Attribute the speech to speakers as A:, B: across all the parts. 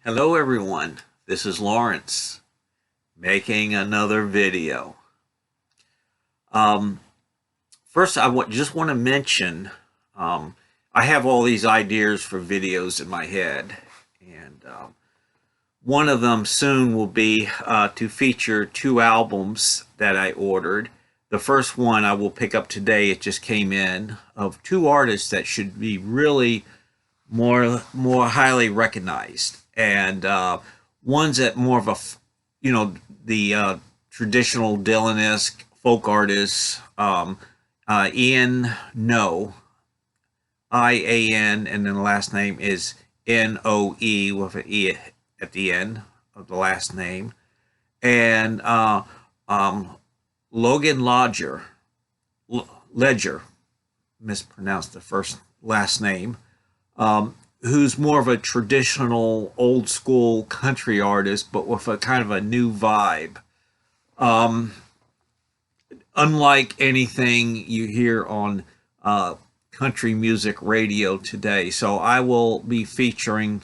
A: Hello everyone, this is Lawrence making another video. Um, First just want to mention I have all these ideas for videos in my head, and one of them soon will be to feature two albums that I ordered. The first one I will pick up today, it just came in, of two artists that should be really more highly recognized, and one's at more of a the traditional Dylan-esque folk artists, Ian No, Ian, and then the last name is Noe with an E at the end of the last name, and Logan Ledger, mispronounced the last name, who's more of a traditional old school country artist, but with a kind of a new vibe. Unlike anything you hear on country music radio today. So I will be featuring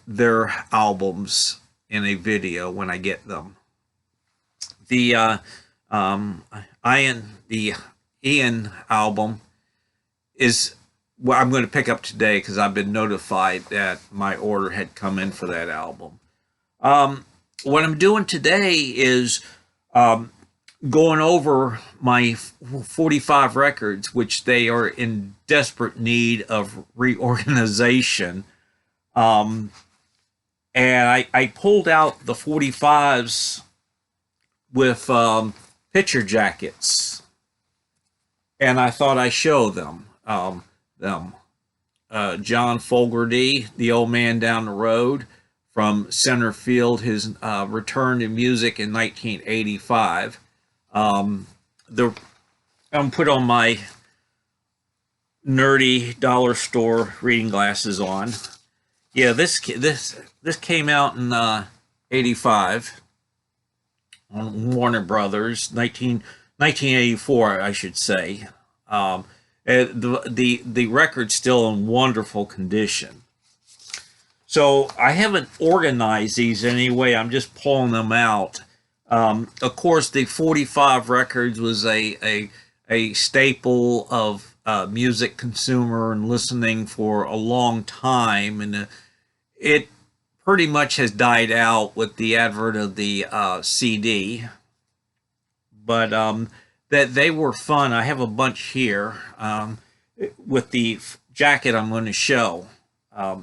A: their albums in a video when I get them. The Ian album is what I'm going to pick up today because I've been notified that my order had come in for that album. What I'm doing today is going over my 45 records, which they are in desperate need of reorganization. And I pulled out the 45s with picture jackets, and I thought I'd show them. John Fogerty, the old man down the road from center field, his return to music in 1985. I'm put on my nerdy dollar store reading glasses on. Yeah, this came out in 85 on Warner Brothers, 1984, I should say. The record's still in wonderful condition. So I haven't organized these anyway. I'm just pulling them out. Of course, the 45 records was a staple of music consumer and listening for a long time, and it pretty much has died out with the advent of the CD. But that they were fun. I have a bunch here with the jacket I'm going to show.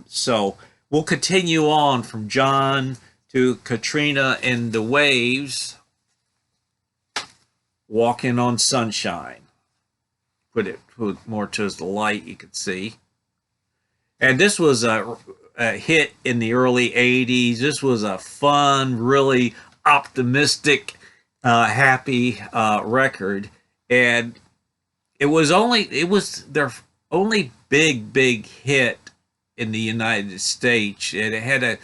A: So we'll continue on from John to Katrina and the Waves, Walking on Sunshine. Put more towards the light, you could see. And this was a hit in the early 80s. This was a fun, really optimistic, happy record, and it was their only big hit in the United States, and it had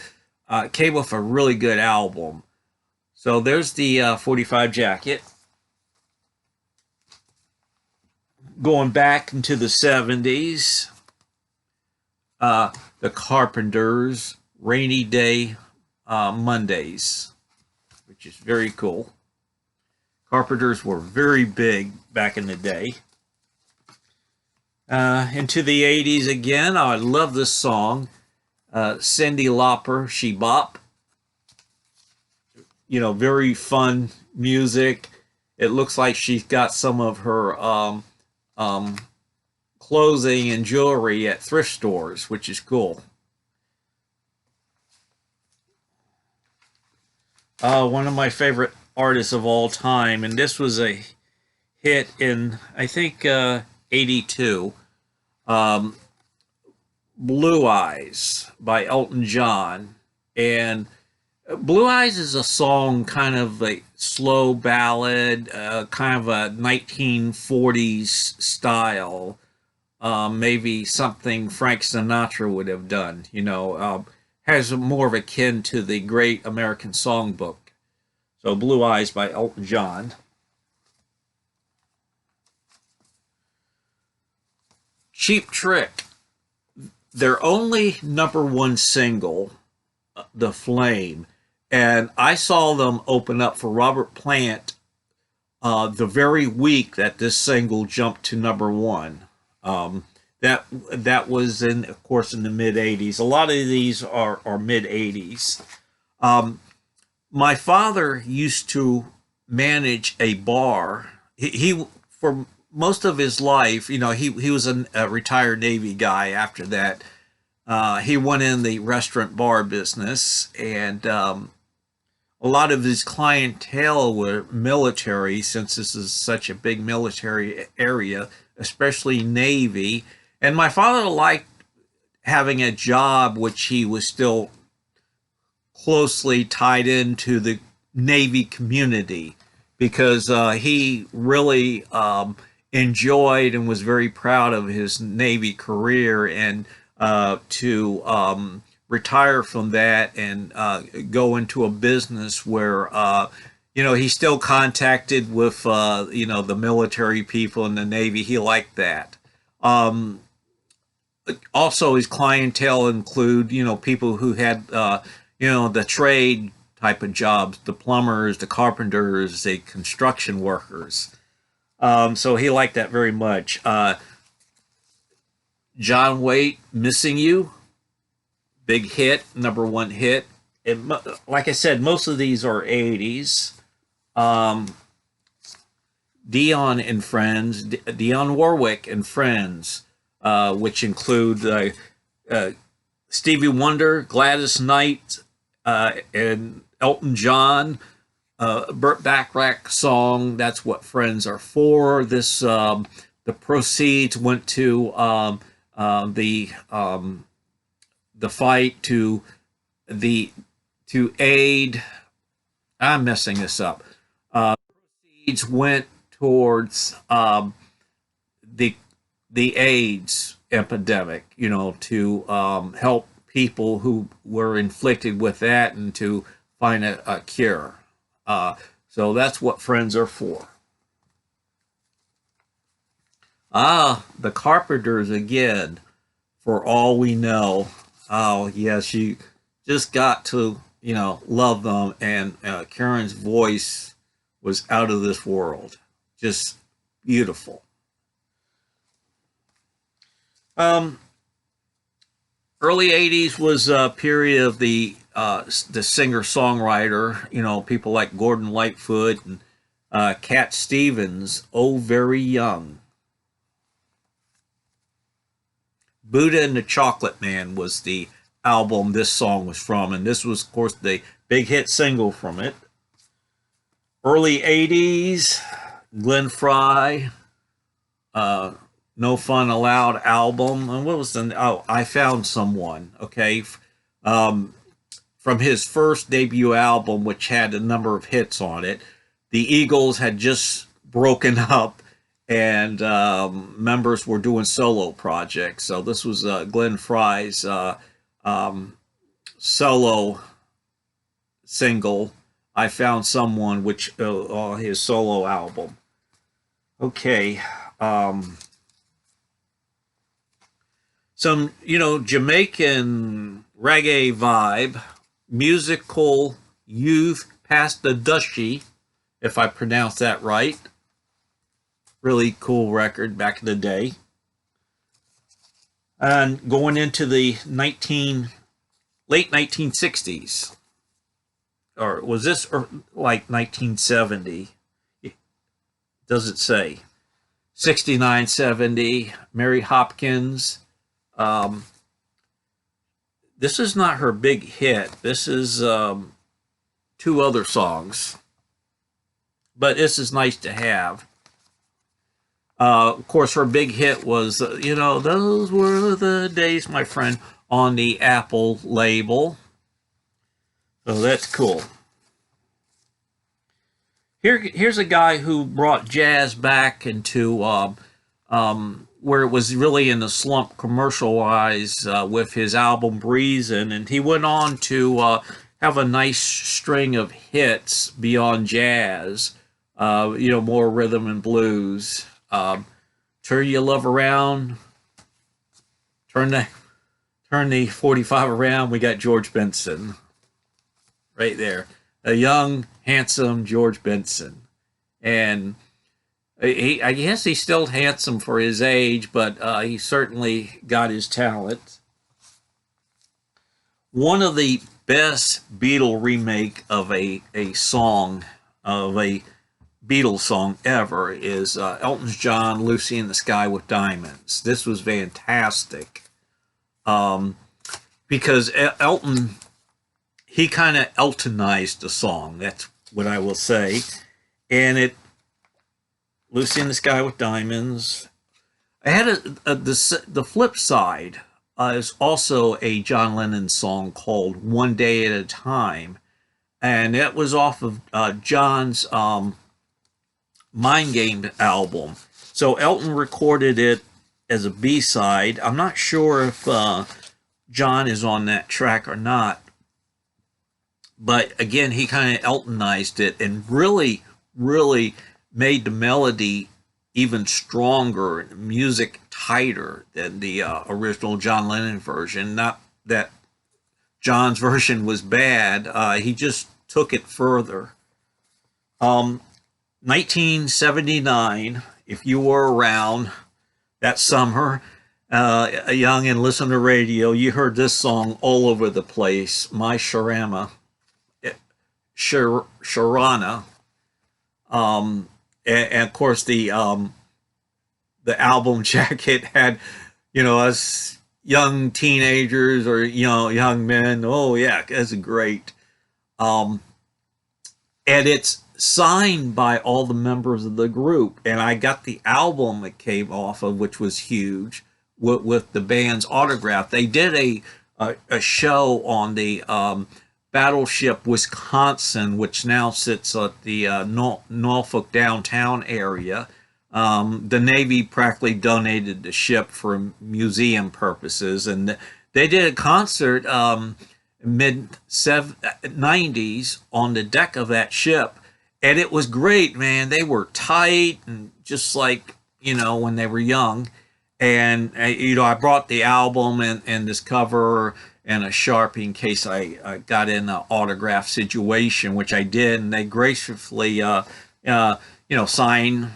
A: came with a really good album. So there's the 45 jacket. Going back into the 70s, the Carpenters, Rainy Day Mondays, which is very cool. Carpenters were very big back in the day. Into the 80s again. I love this song. Cyndi Lauper, She Bop. You know, very fun music. It looks like she's got some of her clothing and jewelry at thrift stores, which is cool. One of my favorite artists of all time, and this was a hit in, I think, 82. Blue Eyes by Elton John. And Blue Eyes is a song, kind of a slow ballad, kind of a 1940s style. Maybe something Frank Sinatra would have done, you know. Has more of a kin to the Great American Songbook. So Blue Eyes by Elton John. Cheap Trick. Their only #1 single the flame. And I saw them open up for Robert Plant the very week that this single jumped to number one. Um, that was in, of course, in the mid '80s. A lot of these are mid '80s. Um, my father used to manage a bar. He for most of his life, he was a retired Navy guy. After that, he went in the restaurant bar business, and a lot of his clientele were military, since this is such a big military area, especially Navy. And my father liked having a job which he was still closely tied into the Navy community, because he really enjoyed and was very proud of his Navy career, and to retire from that and go into a business where he still contacted with the military people in the Navy. He liked that. Also, his clientele include people who had the trade type of jobs, the plumbers, the carpenters, the construction workers. So he liked that very much. John Waite, Missing You, big hit, number one hit. And like I said, most of these are 80s. Dionne and Friends, Dionne Warwick and Friends, which include Stevie Wonder, Gladys Knight, and Elton John. Burt Bacharach song, That's What Friends Are For. This the proceeds went to the fight to aid. I'm messing this up. Proceeds went towards the AIDS epidemic. To help people who were inflicted with that, and to find a cure. So that's what friends are for. The Carpenters again, For All We Know. Oh, yes, you just got to, love them. And Karen's voice was out of this world. Just beautiful. Early 80s was a period of the singer-songwriter, people like Gordon Lightfoot and Cat Stevens, Oh Very Young. Buddha and the Chocolate Man was the album this song was from, and this was, of course, the big hit single from it. Early 80s, Glenn Frey, No Fun Allowed album. And what was I Found Someone, okay? From his first debut album, which had a number of hits on it. The Eagles had just broken up, and members were doing solo projects. So this was Glenn Frey's solo single, I Found Someone, which his solo album. Okay. Some, Jamaican reggae vibe, musical youth past the dushy, if I pronounce that right. Really cool record back in the day. And going into the late 1960s, or was this like 1970? Does it say? 69, 70, Mary Hopkins. This is not her big hit. This is two other songs. But this is nice to have. Of course, her big hit was, Those Were the Days, my friend, on the Apple label. So that's cool. Here's a guy who brought jazz back into where it was really in the slump commercial-wise with his album Breezin', and he went on to have a nice string of hits beyond jazz, more rhythm and blues. Turn Your Love Around, turn the 45 around, we got George Benson. right there. A young, handsome George Benson. And I guess he's still handsome for his age, but he certainly got his talent. One of the best Beatle remake of a song, of a Beatles song ever, is Elton John, Lucy in the Sky with Diamonds. This was fantastic. Because Elton, he kind of Eltonized the song. That's what I will say. And Lucy in the Sky with Diamonds. I had the flip side is also a John Lennon song called One Day at a Time. And that was off of John's Mind Game album. So Elton recorded it as a B-side. I'm not sure if John is on that track or not. But again, he kind of Eltonized it and really, really made the melody even stronger and the music tighter than the original John Lennon version. Not that John's version was bad. He just took it further. 1979, if you were around that summer, young and listened to radio, you heard this song all over the place, My Sharama. Sharana. And of course the album jacket had, us young teenagers or young men. Oh yeah, that's great. And it's signed by all the members of the group, and I got the album it came off of, which was huge, with the band's autograph. They did a show on the Battleship Wisconsin, which now sits at the Norfolk downtown area. The Navy practically donated the ship for museum purposes, and they did a concert mid-90s on the deck of that ship, and it was great, man. They were tight and just like, when they were young. And, I brought the album and this cover and a Sharpie in case I got in an autograph situation, which I did, and they graciously, sign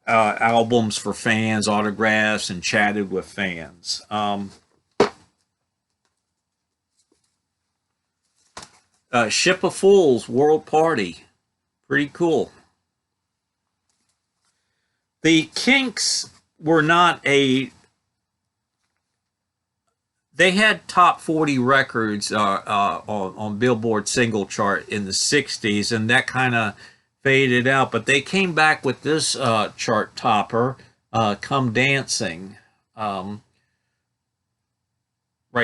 A: albums for fans, autographs, and chatted with fans. Ship of Fools World Party, pretty cool. The Kinks were not they had top 40 records on Billboard single chart in the 60s, and that kind of faded out. But they came back with this chart topper, Come Dancing, right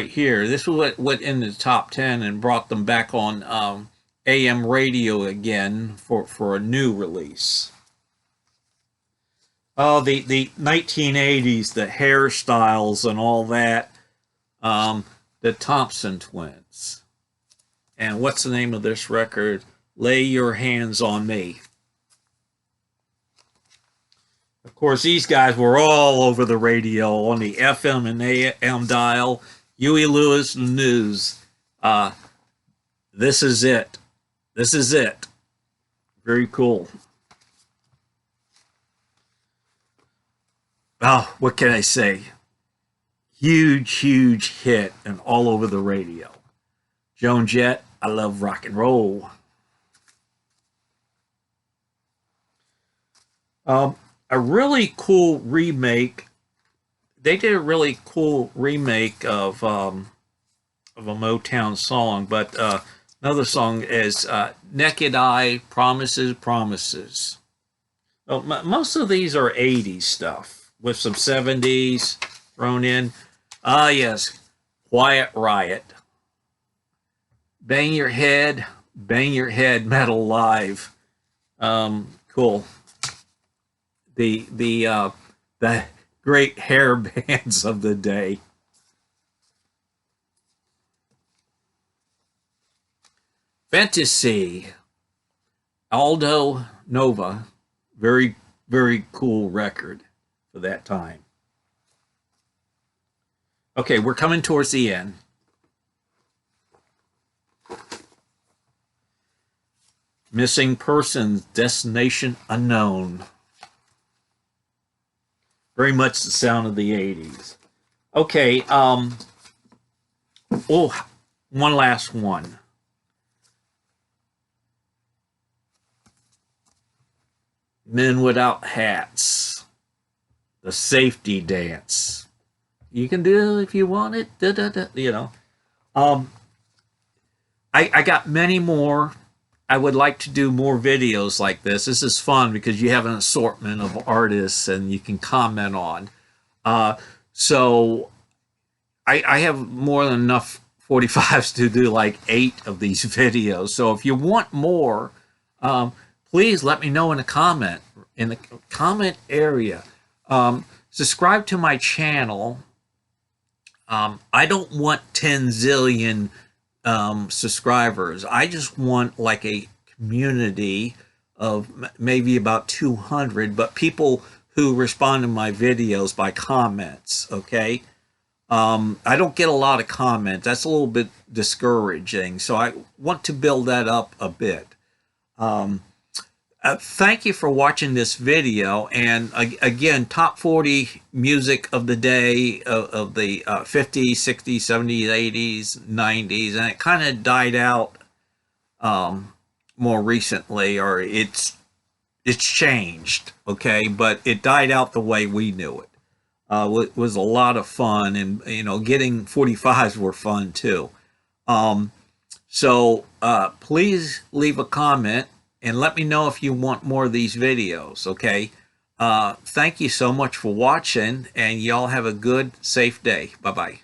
A: here. This was what went in the top 10 and brought them back on AM radio again for a new release. Oh, the 1980s, the hairstyles and all that. The Thompson Twins. And what's the name of this record? Lay Your Hands on Me. Of course, these guys were all over the radio on the FM and AM dial. Huey Lewis News. This is it. This is it. Very cool. Oh, what can I say? Huge, huge hit and all over the radio. Joan Jett, I Love Rock and Roll. A really cool remake. They did a really cool remake of a Motown song, but another song is Naked Eye, Promises, Promises. Well, most of these are 80s stuff with some 70s thrown in. Ah, yes, Quiet Riot. Bang Your Head, Metal Live. Cool. The great hair bands of the day. Fantasy. Aldo Nova. Very, very cool record for that time. Okay, we're coming towards the end. Missing persons, destination unknown. Very much the sound of the 80s. Okay, oh, one last one. Men Without Hats. The Safety Dance. You can do it if you want it. Da, da, da, you know. I got many more. I would like to do more videos like this. This is fun because you have an assortment of artists and you can comment on. So I have more than enough 45s to do like 8 of these videos. So if you want more, please let me know in the comment area. Subscribe to my channel. I don't want 10 zillion subscribers. I just want like a community of maybe about 200, but people who respond to my videos by comments. Okay. I don't get a lot of comments. That's a little bit discouraging. So I want to build that up a bit. Thank you for watching this video. And again, top 40 music of the day of the 50s, 60s, 70s, 80s, 90s. And it kind of died out more recently, or it's changed. Okay. But it died out the way we knew it. It was a lot of fun, and getting 45s were fun too. So please leave a comment and let me know if you want more of these videos. Okay. Thank you so much for watching, and y'all have a good, safe day. Bye bye.